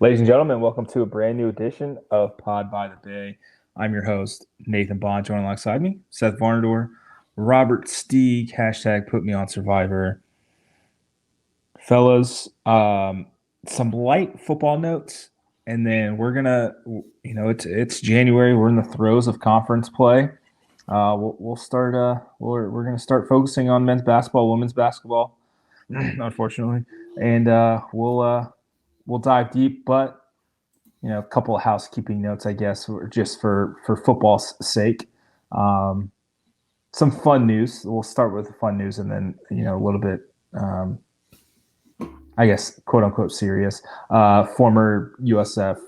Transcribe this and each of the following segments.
Ladies and gentlemen, welcome to a brand new edition of Pod by the BAE. I'm your host, Nathan Bond. Joining alongside me, Seth Varnadore, Robert Steeg, hashtag put me on Survivor. Fellas, some light football notes, and then we're gonna, it's January. We're in the throes of conference play. We'll start. We're gonna start focusing on men's basketball, women's basketball, unfortunately, and we'll dive deep. But a couple of housekeeping notes, I guess, just for football's sake. Some fun news. We'll start with the fun news, and then a little bit. I guess, quote unquote, serious. Former USF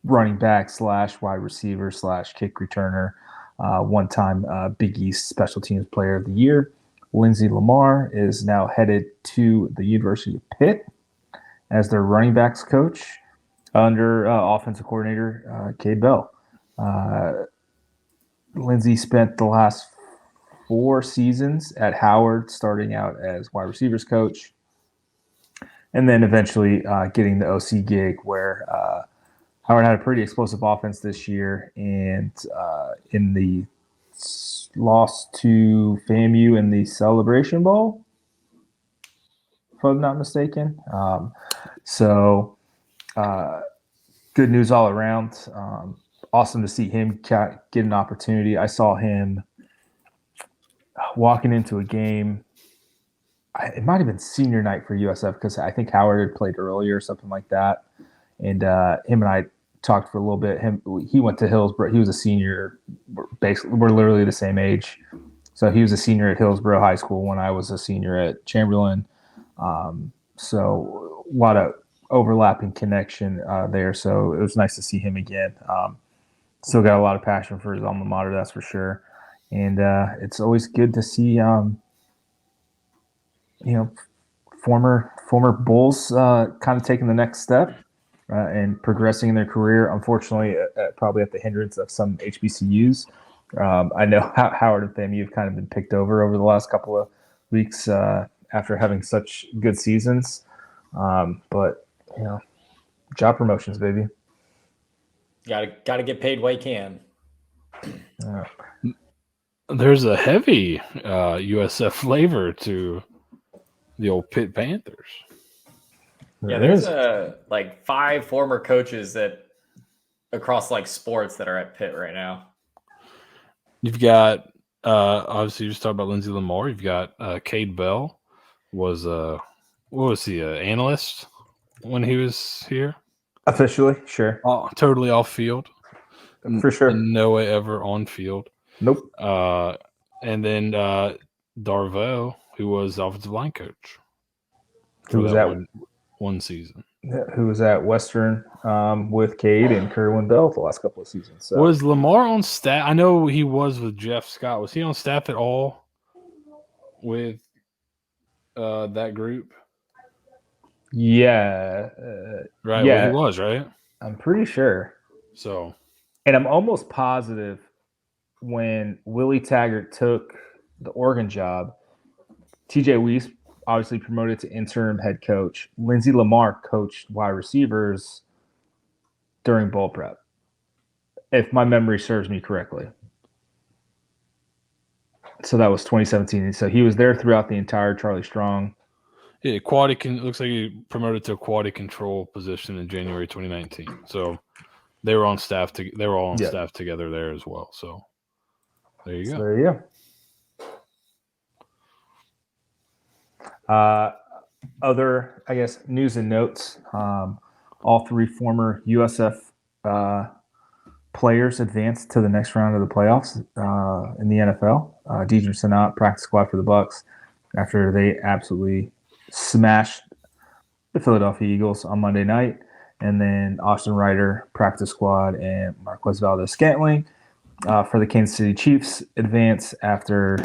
running back / wide receiver / kick returner, one time Big East Special Teams Player of the Year, Lindsey Lamar is now headed to the University of Pitt as their running backs coach under offensive coordinator Cade Bell. Lindsey spent the last 4 seasons at Howard, starting out as wide receivers coach, and then eventually getting the OC gig where Howard had a pretty explosive offense this year, and in the loss to FAMU in the Celebration Bowl, if I'm not mistaken. Good news all around. Awesome to see him get an opportunity. I saw him walking into a game. It might have been senior night for USF because I think Howard had played earlier or something like that. And him and I talked for a little bit. He went to Hillsborough. He was a senior. Basically, we're literally the same age. So he was a senior at Hillsborough High School when I was a senior at Chamberlain. So a lot of overlapping connection there. So it was nice to see him again. Still got a lot of passion for his alma mater, that's for sure. And it's always good to see former Bulls kind of taking the next step and progressing in their career. Unfortunately, probably at the hindrance of some HBCUs. I know Howard and FAMU have kind of been picked over the last couple of weeks after having such good seasons. But job promotions, baby. Gotta get paid while you can. There's a heavy USF flavor to the old Pitt Panthers. Yeah, there's 5 former coaches that across sports that are at Pitt right now. You've got obviously you just talked about Lindsey Lamar. You've got Cade Bell was what was he, an analyst when he was here? Officially, sure. Totally off field. For sure. No way ever on field. Nope. And then Darvo, who was offensive line coach. Who was that one season? Who was at Western with Cade and Kerwin Bell the last couple of seasons. So. Was Lamar on staff? I know he was with Jeff Scott. Was he on staff at all with that group? Yeah. Right. Yeah. Well, he was, right? I'm pretty sure. So. And I'm almost positive when Willie Taggart took the Oregon job, TJ Weiss obviously promoted to interim head coach. Lindsey Lamar coached wide receivers during bowl prep, if my memory serves me correctly. So that was 2017. So he was there throughout the entire Charlie Strong. Yeah, it looks like he promoted to a quality control position in January 2019. So they were on staff. They were all on staff together there as well. So there you go. There you go. Other, I guess, news and notes. All 3 former USF players advanced to the next round of the playoffs in the NFL. Deidre Sanat, practice squad for the Bucks, after they absolutely smashed the Philadelphia Eagles on Monday night. And then Austin Ryder, practice squad, and Marquez Valdez-Scantling for the Kansas City Chiefs advance after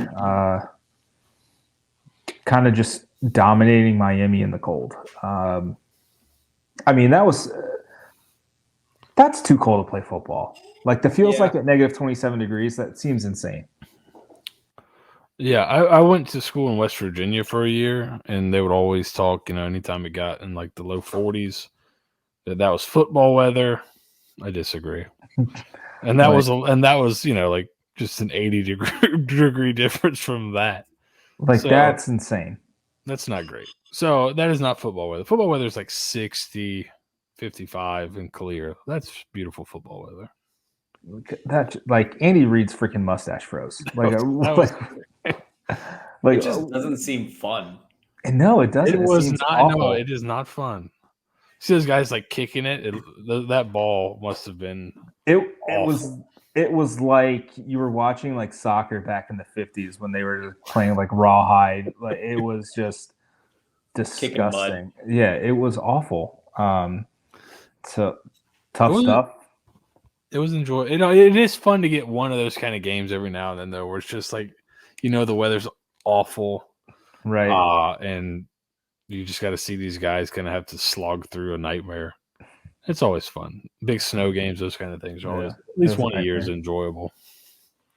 kind of just dominating Miami in the cold. That's too cold to play football. The feels like at negative 27 degrees. That seems insane. Yeah, I went to school in West Virginia for a year, and they would always talk, anytime it got in the low 40s, that was football weather. I disagree. And that was like just an 80-degree difference from that. Like, so, that's insane. That's not great. So that is not football weather. Football weather is like 60, 55 and clear. That's beautiful football weather. That, like, Andy Reid's freaking mustache froze. Like, it just doesn't seem fun. No, it doesn't. It was not. Awful. No, it is not fun. See those guys like kicking it. That ball must have been. It was like you were watching like soccer back in the 50s when they were playing like rawhide. Like, it was just disgusting. Yeah, it was awful. So tough stuff. It was enjoyable. It is fun to get one of those kind of games every now and then, though, where it's just like, the weather's awful, right? And you just got to see these guys kind of have to slog through a nightmare. It's always fun. Big snow games, those kind of things are always, at least one a year is enjoyable.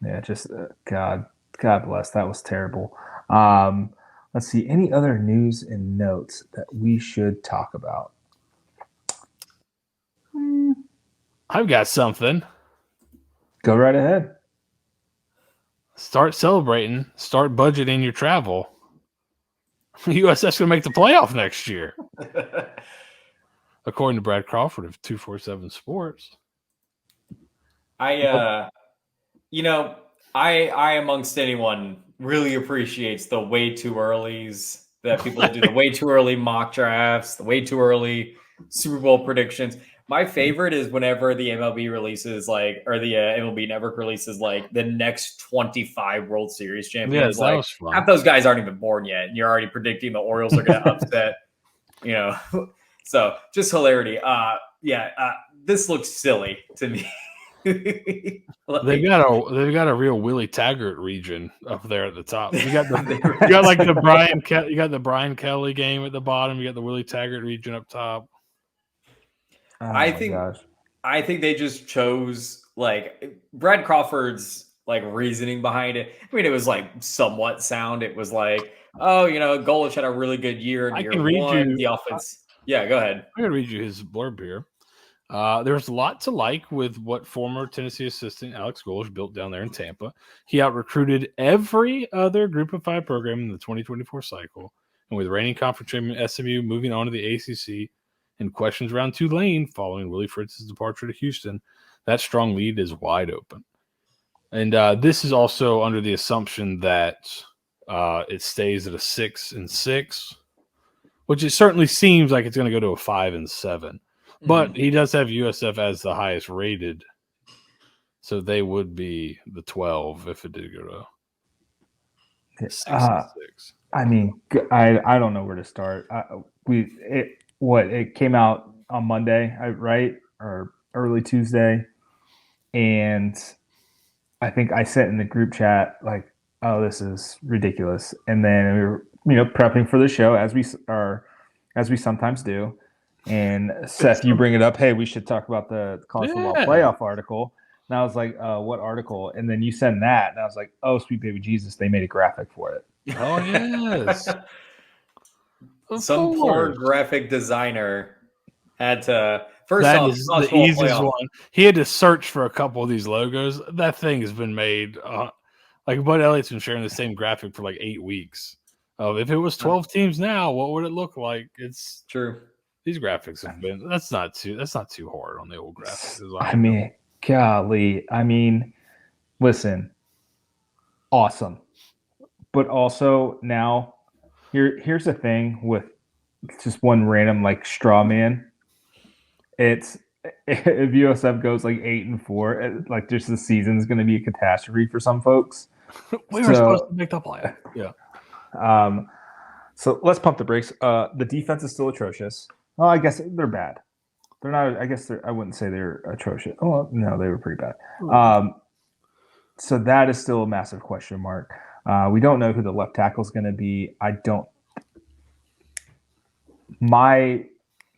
Yeah, just God bless. That was terrible. Let's see. Any other news and notes that we should talk about? I've got something. Go right ahead. Start celebrating. Start budgeting your travel. USF's going to make the playoff next year. According to Brad Crawford of 247 Sports. I amongst anyone really appreciates the way too earlies that people do, the way too early mock drafts, the way too early Super Bowl predictions. My favorite is whenever the MLB releases the MLB Network releases like the next 25 World Series champions. Yeah, that was fun. Half those guys aren't even born yet, and you're already predicting the Orioles are going to upset. So just hilarity. This looks silly to me. They've got a real Willie Taggart region up there at the top. You got the Brian Kelly game at the bottom. You got the Willie Taggart region up top. Oh, I think they just chose like Brad Crawford's like reasoning behind it. I mean, it was like somewhat sound. It was like, Golich had a really good year in year one. The offense. Yeah, go ahead. I'm gonna read you his blurb here. There's a lot to like with what former Tennessee assistant Alex Golich built down there in Tampa. He out-recruited every other Group of 5 program in the 2024 cycle, and with reigning conference champion SMU moving on to the ACC. And questions around Tulane following Willie Fritz's departure to Houston, that strong lead is wide open. And this is also under the assumption that it stays at a 6-6, which it certainly seems like it's going to go to a 5-7. Mm-hmm. But he does have USF as the highest rated, so they would be the 12 if it did go to 6-6. I mean, I don't know where to start. It came out on Monday, right? Or early Tuesday. And I think I sent in the group chat, like, oh, this is ridiculous. And then we were, prepping for the show as we sometimes do. And Seth, you bring it up. Hey, we should talk about the college football playoff article. And I was like, what article? And then you send that. And I was like, oh, sweet baby Jesus, they made a graphic for it. Oh, yes. Some poor graphic designer had to that is the easiest one. He had to search for a couple of these logos. That thing has been made. Like Bud Elliott's been sharing the same graphic for like 8 weeks. If it was 12 teams now, what would it look like? It's true. These graphics have been. That's not too hard on the old graphics design. I mean, golly. I mean, listen, awesome, but also now. Here's the thing with just one random like straw man. It's if USF goes like 8-4, like just the season is going to be a catastrophe for some folks. We were supposed to make the playoff. Yeah. So let's pump the brakes. The defense is still atrocious. Well, I guess they're bad. They're not. I wouldn't say they're atrocious. Oh no, they were pretty bad. So that is still a massive question mark. We don't know who the left tackle is going to be. My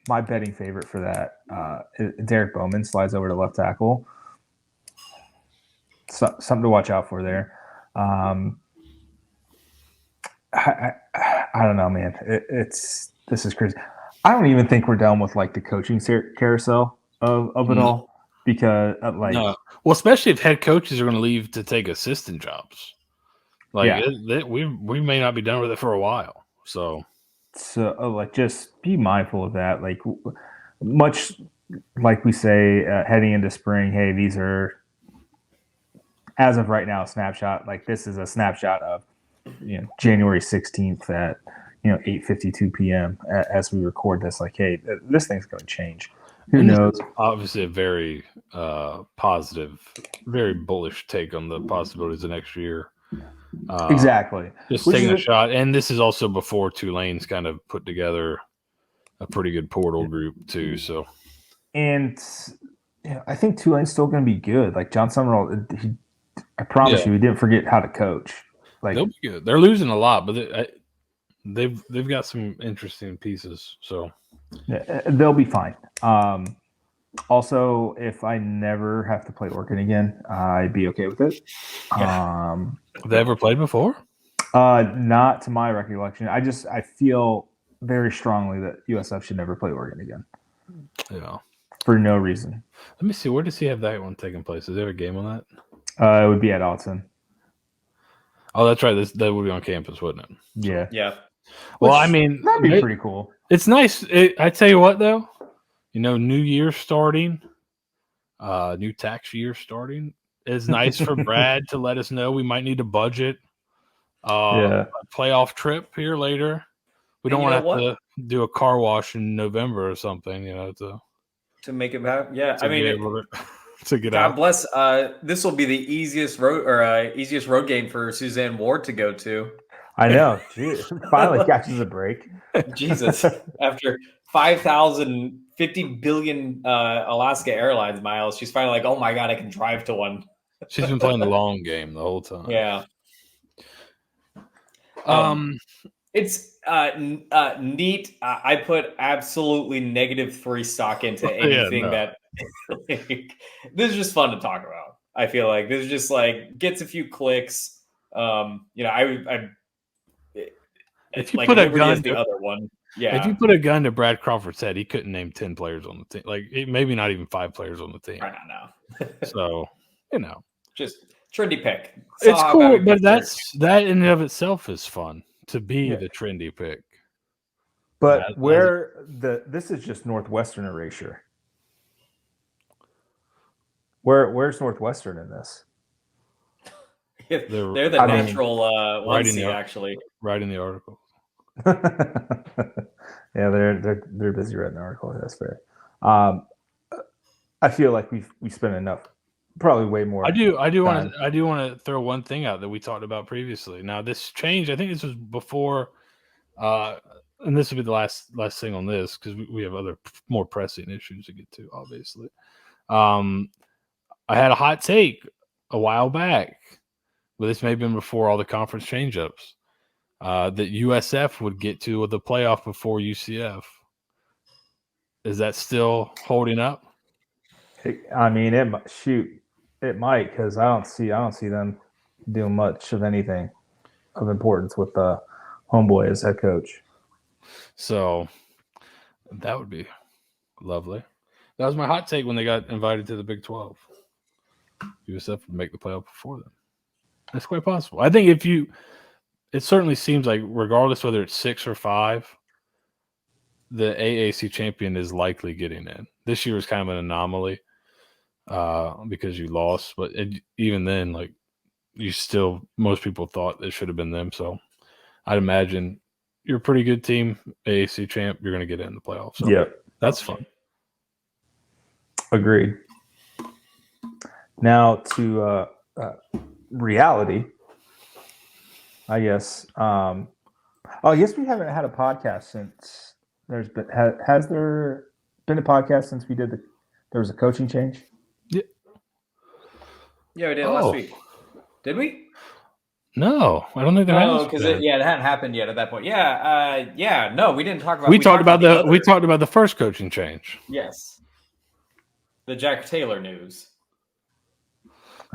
betting favorite for that, Derek Bowman slides over to left tackle. Something to watch out for there. I don't know, man. This is crazy. I don't even think we're done with like the coaching carousel of it No. all because No. Well, especially if head coaches are going to leave to take assistant jobs. Like we may not be done with it for a while. So just be mindful of that. Like much like we say heading into spring, hey, these are as of right now a snapshot. Like this is a snapshot of January 16th at 8:52 p.m. As we record this. Like, hey, this thing's going to change. Who knows? Obviously, a very positive, very bullish take on the possibilities of next year. Exactly. Just taking a shot. And this is also before Tulane's kind of put together a pretty good portal group, too. So, and I think Tulane's still going to be good. Like, John Summerall, I promise you, he didn't forget how to coach. Like, they'll be good. They're losing a lot, but they've got some interesting pieces. So, they'll be fine. Also, if I never have to play Oregon again, I'd be okay with it. Yeah. Have they ever played before? Not to my recollection. I feel very strongly that USF should never play Oregon again. Yeah. For no reason. Let me see. Where does he have that one taking place? Is there a game on that? It would be at Alton. Oh, that's right. That would be on campus, wouldn't it? Yeah. Yeah. Well, I mean, that'd be pretty cool. It's nice. I tell you what, though, new year starting, new tax year starting. It's nice for Brad to let us know we might need to budget a playoff trip here later. We don't want to have to do a car wash in November or something, to make it happen. Yeah, I mean, to get God out. Bless. This will be the easiest road game for Suzanne Ward to go to. I know. Jeez, finally catches a break. Jesus, after 50 billion Alaska Airlines miles, she's finally like, oh my God, I can drive to one. She's been playing the long game the whole time. Yeah. It's neat. I put absolutely -3 stock into anything that. This is just fun to talk about. I feel like this is just like gets a few clicks. If you put a gun to the other one, if you put a gun to Brad Crawford's head, he couldn't name 10 players on the team. Like maybe not even 5 players on the team. I don't know. So just trendy pick. It's cool, but that in and of itself is fun to be the trendy pick. But this is just Northwestern erasure. Where's Northwestern in this? They're the natural one seed, actually. Writing the article. Yeah, they're busy writing the article. That's fair. I feel like we spent enough, probably way more. I do want to throw one thing out that we talked about previously. Now this change, I think this was before, and this will be the last thing on this because we have other more pressing issues to get to. Obviously, I had a hot take a while back, but this may have been before all the conference change-ups. That USF would get to the playoff before UCF. Is that still holding up? I mean, it might because I don't see them doing much of anything of importance with Homeboy as head coach. So that would be lovely. That was my hot take when they got invited to the Big 12. USF would make the playoff before them. That's quite possible. I think it certainly seems like regardless whether it's 6 or 5, the AAC champion is likely getting in. This year was kind of an anomaly because you lost, but even then, like most people thought it should have been them. So I'd imagine you're a pretty good team, AAC champ. You're going to get in the playoffs. So yeah, that's fun. Agreed. Now to reality. I guess. I guess we haven't had a podcast since there's been. Has there been a podcast since we did there was a coaching change? Yeah, we did last week. Did we? No, I don't think there has. because it hadn't happened yet at that point. No, we didn't talk about. We talked about the first coaching change. Yes, the Jack Taylor news.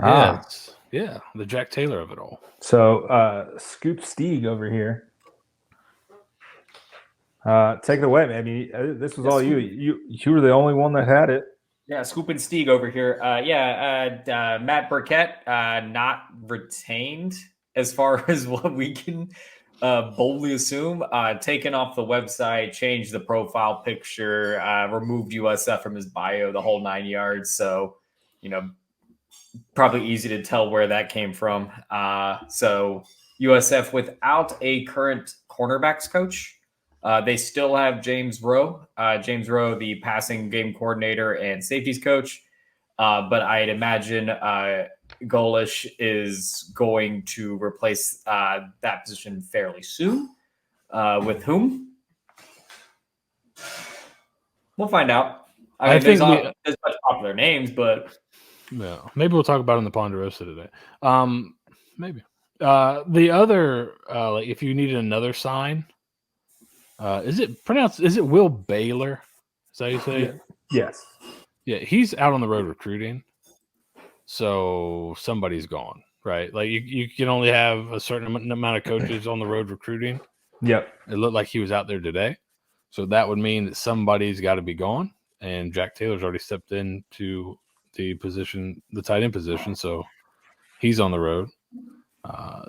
Yes. Yeah, the Jack Taylor of it all. So, Scoop Steeg over here. Take it away, man. I mean, this was all you. You were the only one that had it. Yeah, Scoop and Steeg over here. Matt Burkett not retained as far as what we can boldly assume. Taken off the website, changed the profile picture, removed USF from his bio, the whole 9 yards. So, probably easy to tell where that came from. So USF without a current cornerbacks coach. They still have James Rowe, the passing game coordinator and safeties coach. But I'd imagine Golish is going to replace that position fairly soon. With whom? We'll find out. I mean, there's much popular names, but yeah, maybe we'll talk about it in the Ponderosa today. Maybe the other, like if you needed another sign. Is it Will Baylor? Is that how you say it? Yes. Yeah, he's out on the road recruiting. So somebody's gone, right? Like you can only have a certain amount of coaches on the road recruiting. Yep. It looked like he was out there today. So that would mean that somebody's got to be gone. And Jack Taylor's already stepped into the tight end position. So he's on the road.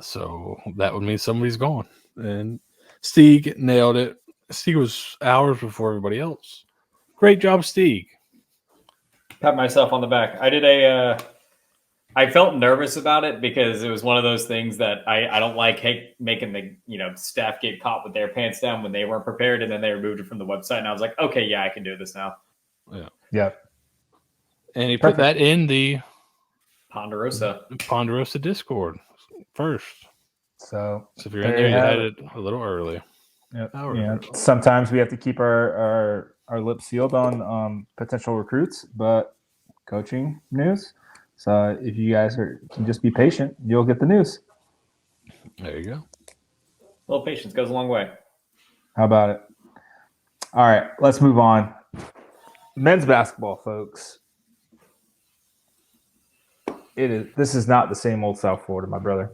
So that would mean somebody's gone. And Steeg nailed it. Steeg was hours before everybody else. Great job, Steeg. Pat myself on the back. I felt nervous about it because it was one of those things that I don't like making the staff get caught with their pants down when they weren't prepared, and then they removed it from the website, and I was like, okay, yeah, I can do this now. Yeah. And he put that in the Ponderosa Discord first. So if you're in there, you had it a little early. Yeah. Sometimes we have to keep our lips sealed on potential recruits, but coaching news. So if you guys can just be patient, you'll get the news. There you go. A little patience goes a long way. How about it? All right, let's move on. Men's basketball, folks. This is not the same old South Florida, my brother.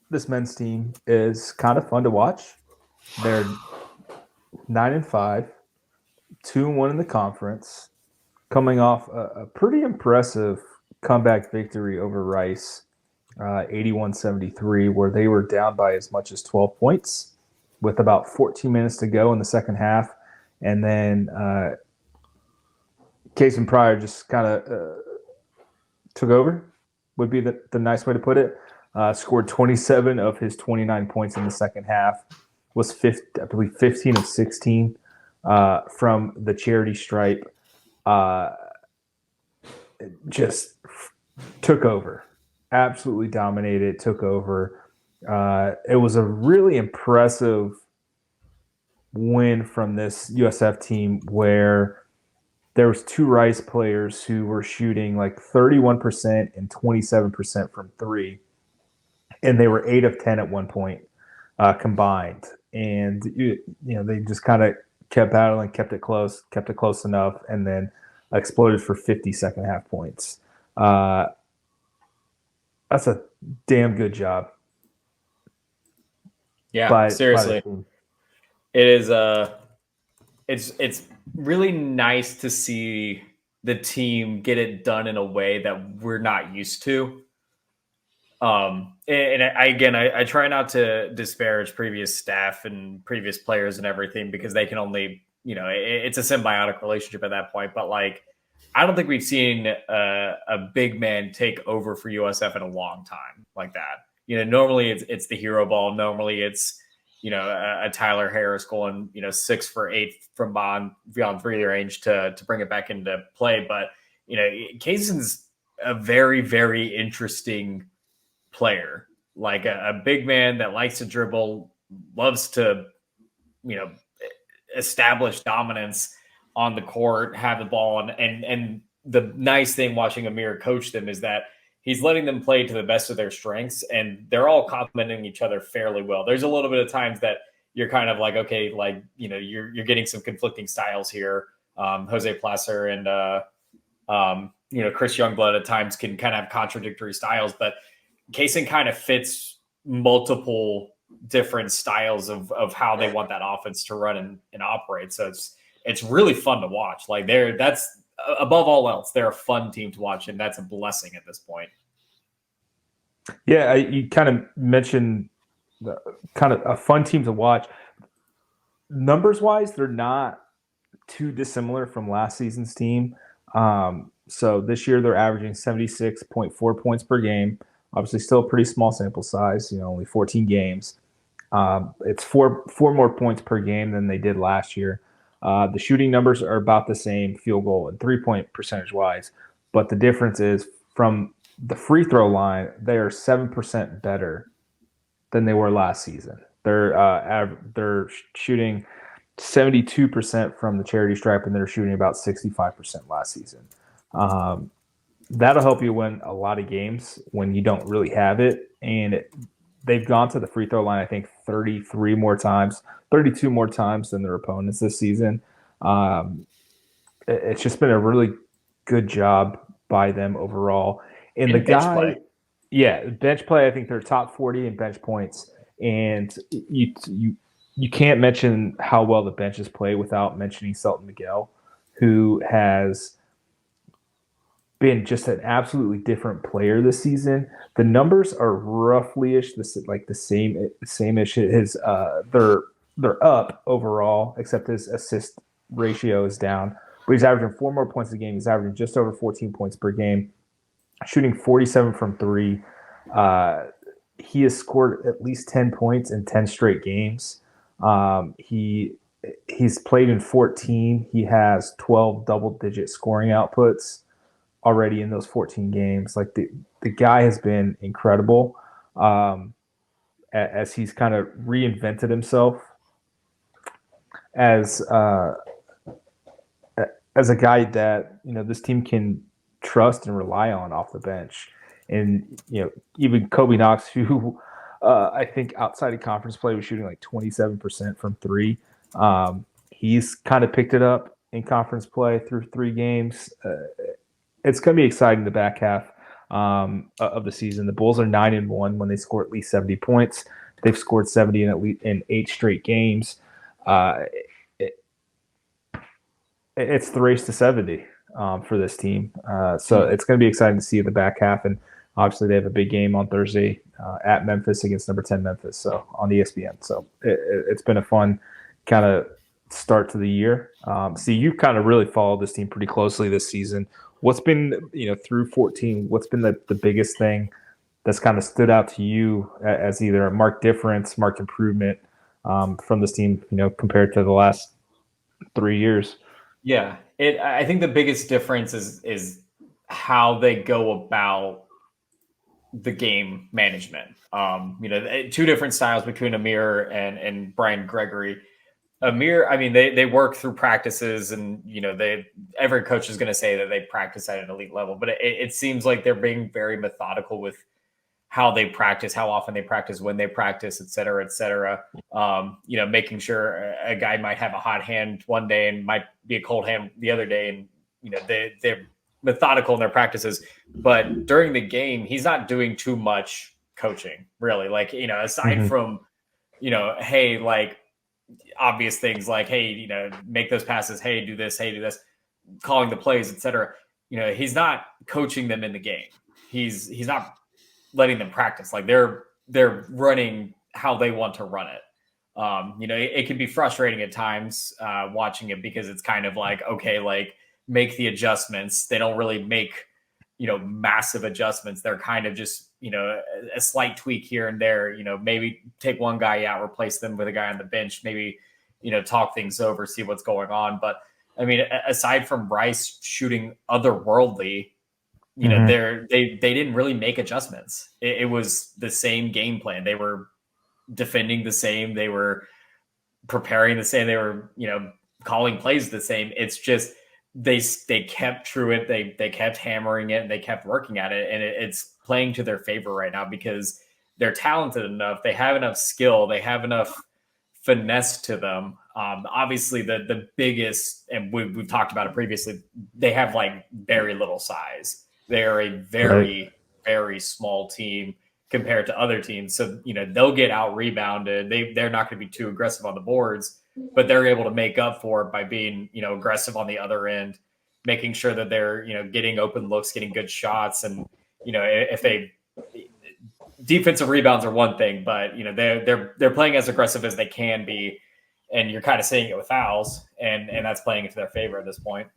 This men's team is kind of fun to watch. They're 9-5, 2-1 in the conference, coming off a pretty impressive comeback victory over Rice, 81-73, where they were down by as much as 12 points with about 14 minutes to go in the second half. And then Cason Pryor just kind of took over, would be the nice way to put it. Scored 27 of his 29 points in the second half, was 15 of 16 from the charity stripe. Just took over, absolutely dominated, took over. It was a really impressive win from this USF team where there was two Rice players who were shooting like 31% and 27% from three. And they were 8 of 10 at one point combined. And, they just kind of kept battling, kept it close enough, and then exploded for 50 second half points. That's a damn good job. Yeah, seriously. It is it's really nice to see the team get it done in a way that we're not used to. I try not to disparage previous staff and previous players and everything because they can only, it's a symbiotic relationship at that point. But I don't think we've seen a big man take over for USF in a long time like that. Normally it's the hero ball. Normally it's, a Tyler Harris going, 6 for 8 from beyond 3 range to bring it back into play. But, Cason's a very, very interesting player, like a big man that likes to dribble, loves to, establish dominance on the court, have the ball. And the nice thing watching Amir coach them is that he's letting them play to the best of their strengths, and they're all complementing each other fairly well. There's a little bit of times that you're kind of like, okay, you're getting some conflicting styles here. Jose Placer and, Chris Youngblood at times can kind of have contradictory styles, but Cason kind of fits multiple different styles of how they want that offense to run and operate. So it's really fun to watch. Like that's above all else, they're a fun team to watch, and that's a blessing at this point. Yeah, you kind of mentioned kind of a fun team to watch. Numbers wise, they're not too dissimilar from last season's team. So this year they're averaging 76.4 points per game. Obviously, still a pretty small sample size. Only 14 games. It's four more points per game than they did last year. The shooting numbers are about the same, field goal and 3-point percentage wise, but the difference is from the free throw line, they are 7% better than they were last season. They're shooting 72% from the charity stripe, and they're shooting about 65% last season. That'll help you win a lot of games when you don't really have it. And they've gone to the free throw line, I think, 32 more times than their opponents this season. It's just been a really good job by them overall. And the bench guy, play. Yeah, bench play, I think they're top 40 in bench points. And you can't mention how well the benches play without mentioning Selton Miguel, who has been just an absolutely different player this season. The numbers are roughly-ish, like the same-ish. They're up overall, except his assist ratio is down. But he's averaging 4 more points a game. He's averaging just over 14 points per game, shooting 47 from 3. He has scored at least 10 points in 10 straight games. He's played in 14. He has 12 double-digit scoring outputs already in those 14 games. Like the guy has been incredible as he's kind of reinvented himself as a guy that this team can trust and rely on off the bench. And even Kobe Knox, who I think outside of conference play was shooting like 27% from 3. He's kind of picked it up in conference play through 3 games. It's going to be exciting the back half of the season. The Bulls are 9-1 when they score at least 70 points. They've scored 70 in 8 straight games. It's the race to 70 for this team. So it's going to be exciting to see the back half. And obviously they have a big game on Thursday at Memphis against number 10 Memphis, so on ESPN. So it's been a fun kind of start to the year. See, you kind of really followed this team pretty closely this season. What's been, through 14, what's been the biggest thing that's kind of stood out to you as either a marked difference, marked improvement from this team, compared to the last 3 years? Yeah, I think the biggest difference is how they go about the game management. 2 different styles between Amir and Brian Gregory. Amir, I mean, they work through practices, and every coach is going to say that they practice at an elite level, but it seems like they're being very methodical with how they practice, how often they practice, when they practice, et cetera, et cetera. Making sure a guy might have a hot hand one day and might be a cold hand the other day, and they're methodical in their practices. But during the game, he's not doing too much coaching, really. Like, aside from, hey, like, obvious things like, hey, make those passes, hey, do this, calling the plays, etc. He's not coaching them in the game. He's not letting them practice. Like they're running how they want to run it. It can be frustrating at times watching it, because it's kind of like, okay, like make the adjustments. They don't really make massive adjustments. They're kind of just a slight tweak here and there. Maybe take one guy out, replace them with a guy on the bench, maybe talk things over, see what's going on. But I mean, aside from Bryce shooting otherworldly, they didn't really make adjustments. It was the same game plan. They were defending the same, they were preparing the same, they were calling plays the same. It's just they kept true it. They kept hammering it, and they kept working at it, and it's playing to their favor right now, because they're talented enough. They have enough skill. They have enough finesse to them. Obviously, the biggest, and we've talked about it previously, they have like very little size. They're a very, very small team compared to other teams. So, they'll get out rebounded. They're not going to be too aggressive on the boards, but they're able to make up for it by being, aggressive on the other end, making sure that they're, getting open looks, getting good shots. And, if they defensive rebounds are one thing, but they're playing as aggressive as they can be. And you're kind of seeing it with fouls, and that's playing into their favor at this point.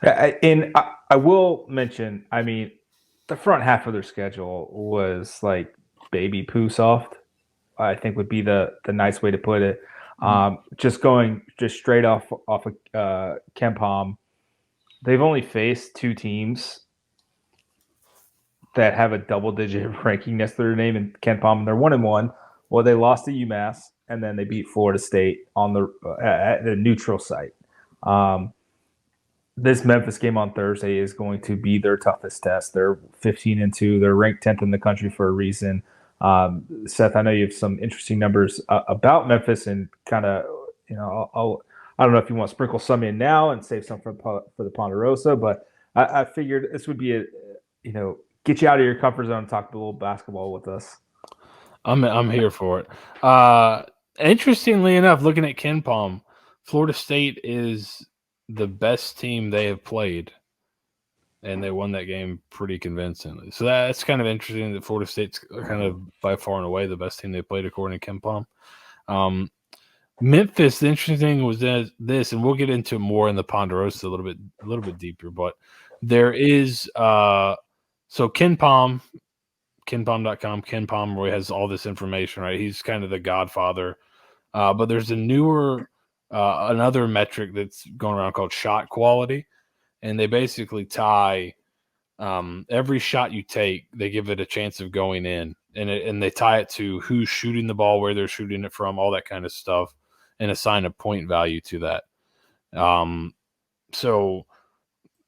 And I will mention, the front half of their schedule was like baby poo soft, I think would be the nice way to put it. Just straight off of Ken Palm, they've only faced 2 teams that have a double-digit ranking next to their name in Ken Palm. They're 1-1. Well, they lost to UMass, and then they beat Florida State on at the neutral site. This Memphis game on Thursday is going to be their toughest test. They're 15-2. They're ranked 10th in the country for a reason. Seth, I know you have some interesting numbers about Memphis, and kind of, I don't know if you want to sprinkle some in now and save some for the Ponderosa, but I figured this would be get you out of your comfort zone and talk a little basketball with us. I'm here for it. Interestingly enough, looking at Ken Palm, Florida State is the best team they have played, and they won that game pretty convincingly. So that's kind of interesting that Florida State's kind of by far and away the best team they played according to Ken Palm. Memphis, the interesting thing was this, and we'll get into more in the Ponderosa a little bit deeper, but there is so Ken Palm, KenPalm.com, Ken Pomeroy has all this information, right? He's kind of the godfather. But there's a newer, another metric that's going around called shot quality. And they basically tie every shot you take, they give it a chance of going in. And they tie it to who's shooting the ball, where they're shooting it from, all that kind of stuff, and assign a point value to that. So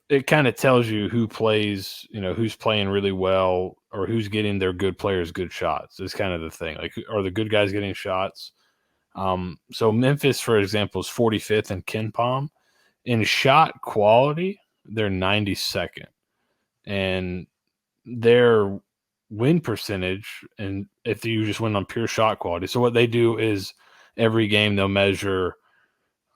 it kind of tells you who plays, who's playing really well, or who's getting their good players good shots. Is kind of the thing. Like, are the good guys getting shots? So Memphis, for example, is 45th in Ken Palm. In shot quality, they're 92nd. And their win percentage, and if you just win on pure shot quality. So what they do is every game they'll measure,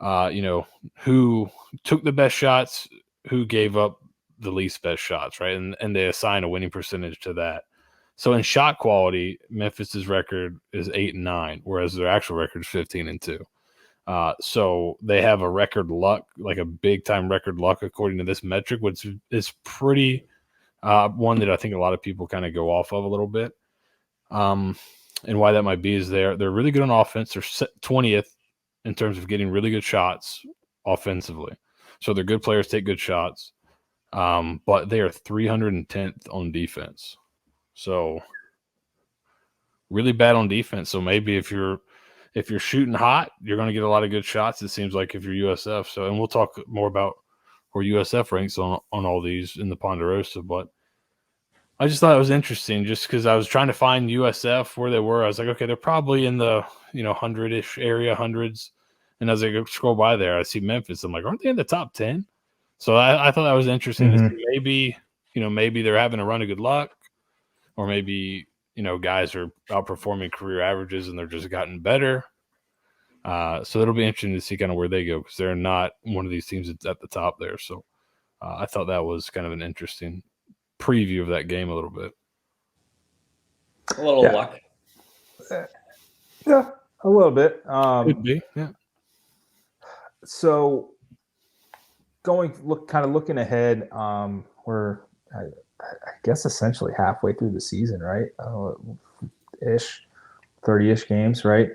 who took the best shots, who gave up the least best shots, right? And they assign a winning percentage to that. So in shot quality, Memphis's record is 8-9, whereas their actual record is 15-2. So they have a record luck, like a big time record luck, according to this metric, which is pretty one that I think a lot of people kind of go off of a little bit. And why that might be is they're really good on offense. They're 20th in terms of getting really good shots offensively. So they're good players, take good shots. But they are 310th on defense. So really bad on defense. So maybe if you're shooting hot, you're going to get a lot of good shots, it seems like, if you're USF. So, and we'll talk more about where USF ranks on all these in the Ponderosa. But I just thought it was interesting just because I was trying to find USF where they were. I was like, okay, they're probably in the 100-ish area, hundreds. And as I scroll by there, I see Memphis. I'm like, aren't they in the top 10? So I thought that was interesting. Mm-hmm. To see maybe they're having a run of good luck, or maybe guys are outperforming career averages and they're just gotten better. So it'll be interesting to see kind of where they go, because they're not one of these teams that's at the top there. So I thought that was kind of an interesting preview of that game a little bit. A little luck. Yeah, a little bit. Could be, yeah. So looking ahead, we're I guess essentially halfway through the season, right? 30-ish games, right?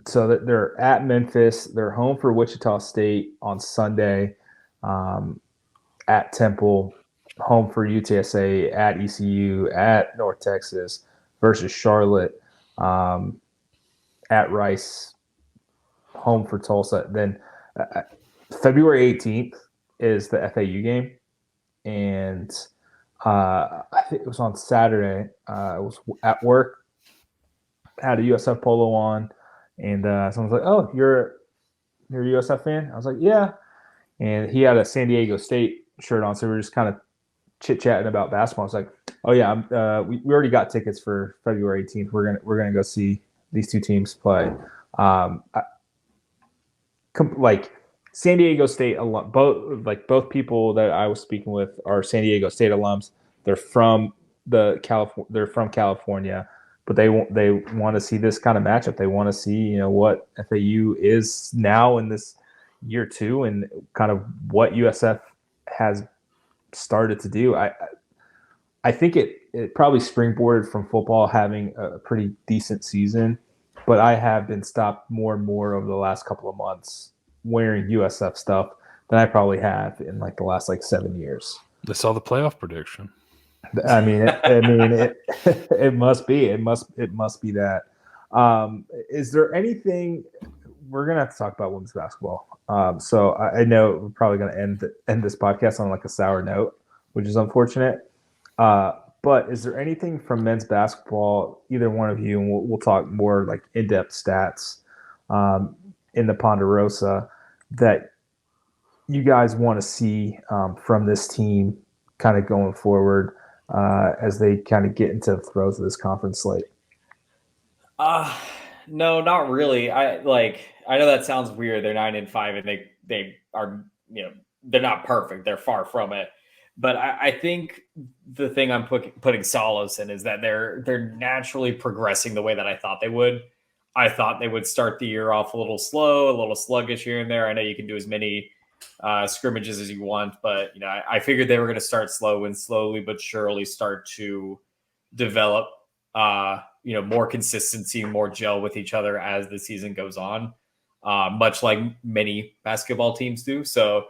So that they're at Memphis, they're home for Wichita State on Sunday, at Temple, home for UTSA, at ECU, at North Texas, versus Charlotte, at Rice, home for Tulsa. Then February 18th is the FAU game, and I think it was on Saturday. I was at work, had a USF polo on, and someone's like, "Oh, you're a USF fan?" I was like, "Yeah," and he had a San Diego State shirt on, so we were just kind of chit-chatting about basketball. I was like, Oh yeah, we already got tickets for February 18th. We're gonna go see these two teams play. Like San Diego State both people that I was speaking with are San Diego State alums. They're from They're from California, but they want to see this kind of matchup. They want to see what FAU is now in this year two, and kind of what USF has started to do. I think it probably springboarded from football having a pretty decent season, but I have been stopped more and more over the last couple of months wearing USF stuff than I probably have in like the last 7 years. They saw the playoff prediction. I mean, it must be. It must be that. Is there anything we're gonna have to talk about women's basketball? So I know we're probably gonna end this podcast on like a sour note, which is unfortunate. But is there anything from men's basketball, either one of you, and we'll talk more like in-depth stats in the Ponderosa, that you guys want to see from this team kind of going forward as they kind of get into the throes of this conference slate? No, not really. I know that sounds weird. They're 9-5 and they are, they're not perfect. They're far from it. But I think the thing I'm putting solace in is that they're naturally progressing the way that I thought they would. I thought they would start the year off a little slow, a little sluggish here and there. I know you can do as many scrimmages as you want, but I figured they were going to start slow and slowly but surely start to develop more consistency, more gel with each other as the season goes on, much like many basketball teams do. So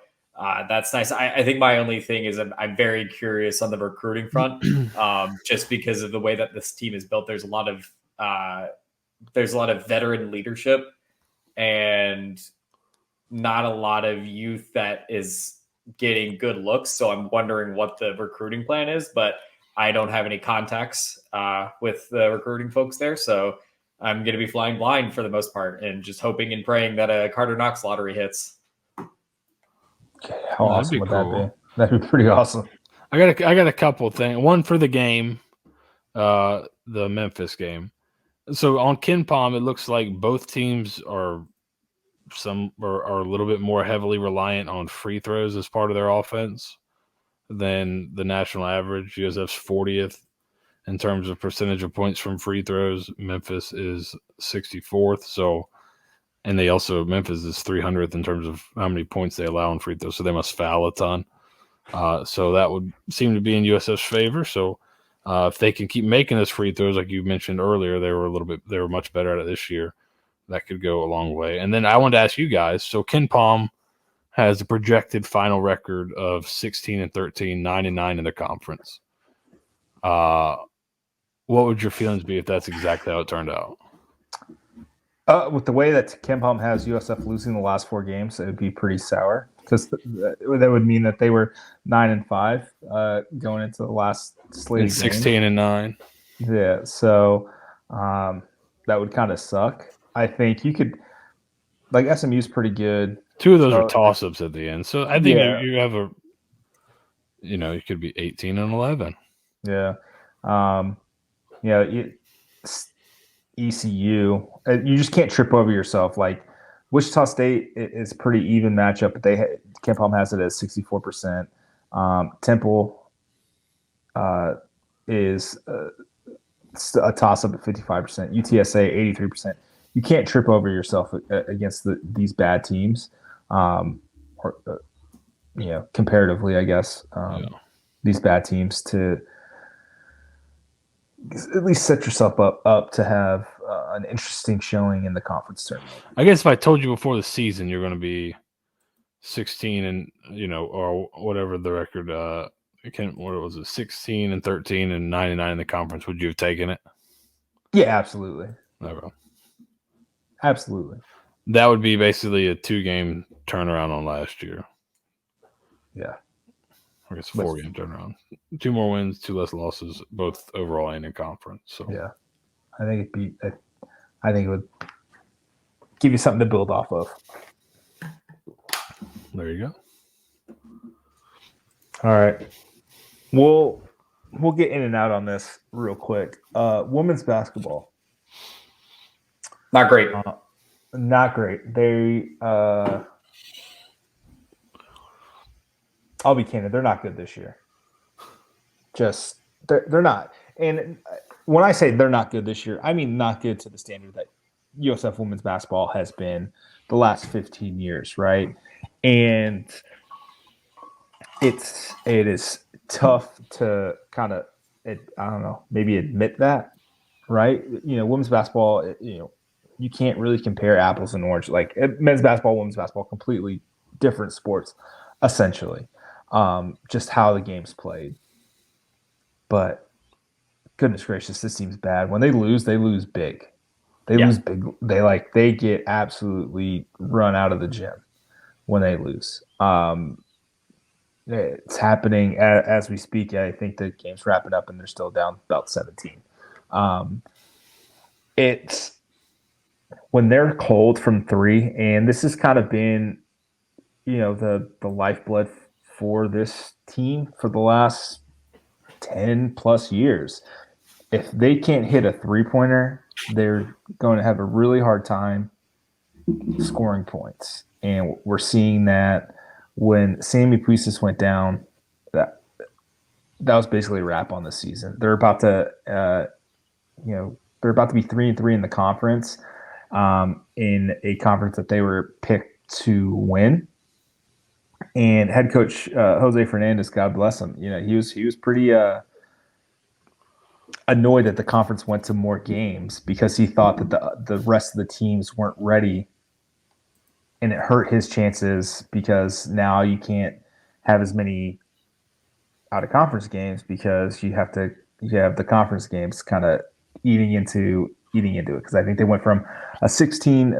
that's nice. I think my only thing is I'm very curious on the recruiting front, just because of the way that this team is built. There's a lot of veteran leadership and not a lot of youth that is getting good looks. So I'm wondering what the recruiting plan is, but I don't have any contacts with the recruiting folks there. So I'm going to be flying blind for the most part and just hoping and praying that a Carter Knox lottery hits. How awesome would that be? That'd be pretty awesome. I got a couple of things. One for the game, the Memphis game. So on KenPom, it looks like both teams are a little bit more heavily reliant on free throws as part of their offense than the national average. USF's 40th in terms of percentage of points from free throws. Memphis is 64th. So, and Memphis is 300th in terms of how many points they allow on free throws. So they must foul a ton. So that would seem to be in USF's favor. So if they can keep making those free throws, like you mentioned earlier, they were much better at it this year. That could go a long way. And then I wanted to ask you guys. So KenPom has a projected final record of 16-13, 9-9 in the conference. What would your feelings be if that's exactly how it turned out? With the way that KenPom has USF losing the last 4 games, it would be pretty sour, because that would mean that they were 9-5 going into the last slate. 16-9. Yeah, so that would kind of suck. I think you could, like, SMU's pretty good. 2 of those are toss-ups at the end, so I think you have you could be 18-11. Yeah, ECU, you just can't trip over yourself. Like Wichita State is pretty even matchup, but KenPom has it at 64%. Temple is a toss up at 55%. UTSA 83%. You can't trip over yourself against these bad teams, comparatively, I guess. These bad teams, to at least set yourself up to have an interesting showing in the conference tournament. I guess if I told you before the season you're going to be 16 and or whatever the record, what was it, 16-13 and 9-9 in the conference, would you have taken it? Yeah, absolutely. Okay. Absolutely. That would be basically a 2-game turnaround on last year. Yeah. I guess 4-game turnaround. 2 more wins, 2 less losses, both overall and in conference. So yeah, I think it would give you something to build off of. There you go. All right. We'll we'll get in and out on this real quick. Women's basketball. Not great. Not great. They I'll be candid, they're not good this year. Just they're not. And when I say they're not good this year, I mean not good to the standard that USF women's basketball has been the last 15 years, right? And it is tough to kind of, I don't know, maybe admit that, right? Women's basketball, you can't really compare apples and oranges. Like men's basketball, women's basketball, completely different sports, essentially. Just how the game's played. But goodness gracious, this seems bad. When they lose big. They lose big. They get absolutely run out of the gym when they lose. It's happening as we speak. I think the game's wrapping up and they're still down about 17. It's when they're cold from three, and this has kind of been, the lifeblood for this team for the last 10 plus years. If they can't hit a 3-pointer, they're going to have a really hard time scoring points. And we're seeing that when Sammy Puisis went down, that was basically a wrap on the season. They're about to, they're about to be 3-3 in the conference, in a conference that they were picked to win. And head coach Jose Fernandez, God bless him, he was pretty annoyed that the conference went to more games because he thought that the rest of the teams weren't ready, and it hurt his chances because now you can't have as many out of conference games because you have the conference games kind of eating into it, because I think they went from a 16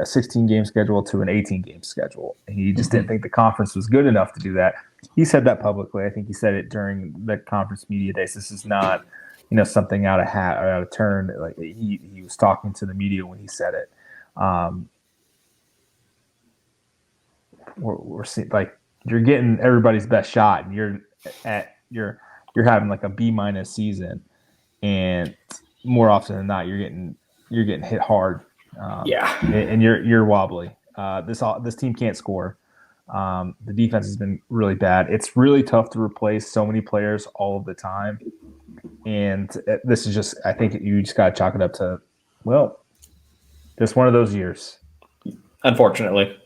game schedule to an 18 game schedule. And he just didn't think the conference was good enough to do that. He said that publicly. I think he said it during the conference media days. This is not, something out of hat or out of turn. Like he was talking to the media when he said it. We're seeing, like, you're getting everybody's best shot, and you're having like a B- season, and more often than not, you're getting hit hard. And you're wobbly. This team can't score. The defense has been really bad. It's really tough to replace so many players all of the time. And this is just, I think you just got to chalk it up to, well, just one of those years. Unfortunately.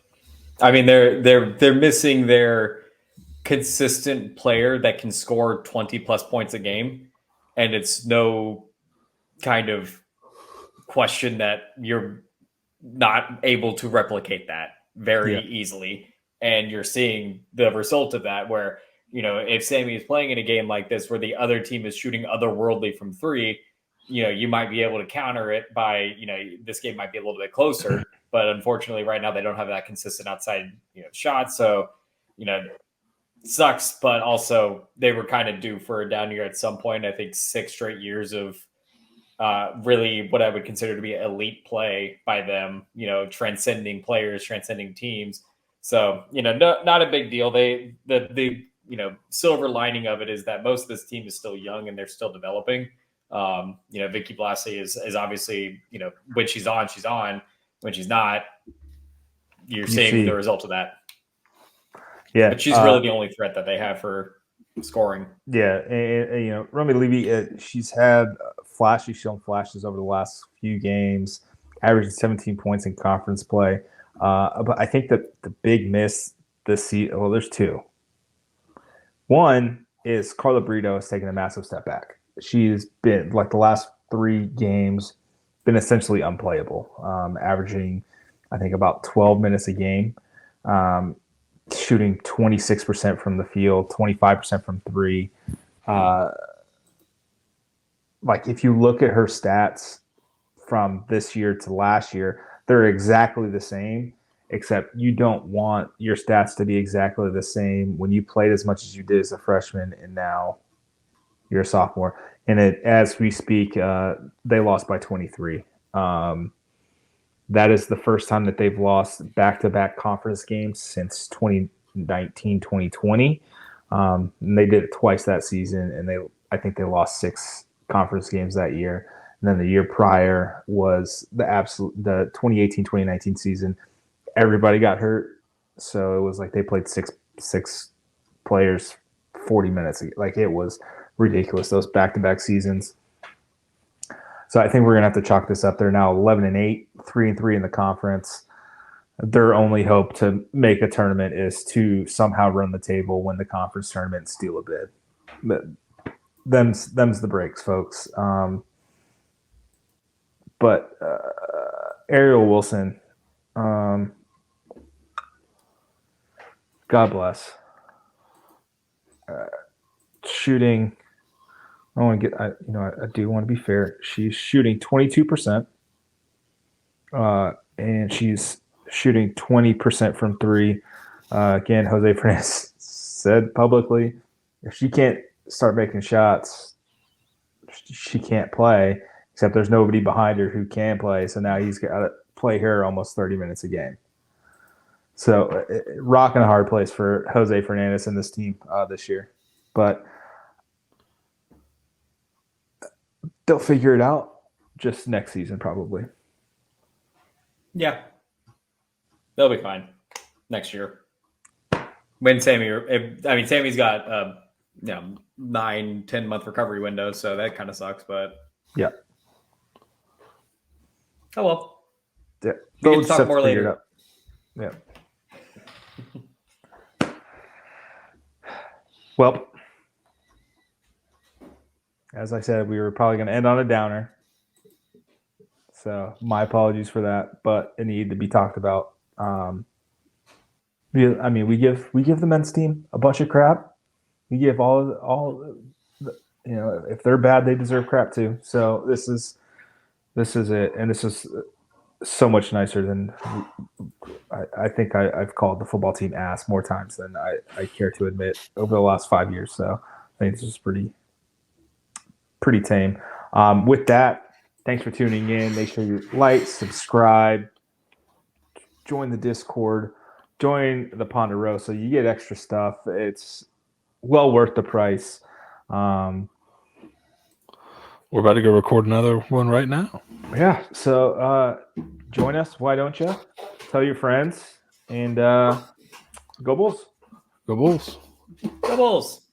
I mean, they're missing their consistent player that can score 20 plus points a game. And it's no kind of question that you're not able to replicate that very easily. And you're seeing the result of that where, if Sammy is playing in a game like this where the other team is shooting otherworldly from three, you might be able to counter it by, this game might be a little bit closer, but unfortunately right now they don't have that consistent outside, shot. So, sucks, but also they were kind of due for a down year at some point. I think 6 straight years of really what I would consider to be elite play by them, transcending players, transcending teams. So, not a big deal. The silver lining of it is that most of this team is still young and they're still developing. Vicky Blassie is obviously, when she's on, she's on. When she's not, you're seeing the result of that. Yeah. But she's really the only threat that they have for scoring. Yeah. And Romy Levy, she's had she's shown flashes over the last few games, averaging 17 points in conference play. But I think that the big miss this season, well, there's two. One is Carla Brito has taken a massive step back. She's been, like, the last 3 games, been essentially unplayable, averaging, I think, about 12 minutes a game, shooting 26% from the field, 25% from three. Like, if you look at her stats from this year to last year, they're exactly the same, except you don't want your stats to be exactly the same when you played as much as you did as a freshman and now you're a sophomore. And as we speak, they lost by 23. That is the first time that they've lost back-to-back conference games since 2019-2020. And they did it twice that season, and I think they lost 6 conference games that year. And then the year prior was the 2018-2019 season. Everybody got hurt, so it was like they played six players 40 minutes. Like, it was ridiculous, those back-to-back seasons. So I think we're gonna have to chalk this up. They're now 11-8, 3-3 in the conference. Their only hope to make a tournament is to somehow run the table, win the conference tournament, and steal a bid. But them's the breaks, folks. But Ariel Wilson, God bless. Shooting. I want to get. I do want to be fair. She's shooting 22%, and she's shooting 20% from 3. Again, Jose Fernandez said publicly, if she can't start making shots, she can't play. Except there's nobody behind her who can play. So now he's got to play her almost 30 minutes a game. So rocking a hard place for Jose Fernandez and this team this year. But they'll figure it out just next season probably. Yeah. They'll be fine next year. When Sammy's got 9-10 month recovery window, so that kind of sucks, but yeah. Oh well. Yeah. We can talk more later. Yeah. Well, as I said, we were probably going to end on a downer. So my apologies for that, but it needed to be talked about. We give the men's team a bunch of crap. We give all if they're bad, they deserve crap too. So this is it, and this is so much nicer than I think I've called the football team ass more times than I care to admit over the last 5 years. So I think this is pretty tame. With that, thanks for tuning in. Make sure you like, subscribe, join the Discord, join the Ponderosa. You get extra stuff. It's well worth the price. We're about to go record another one right now. Yeah. So join us. Why don't you? Tell your friends. And go Bulls. Go Bulls. Go Bulls.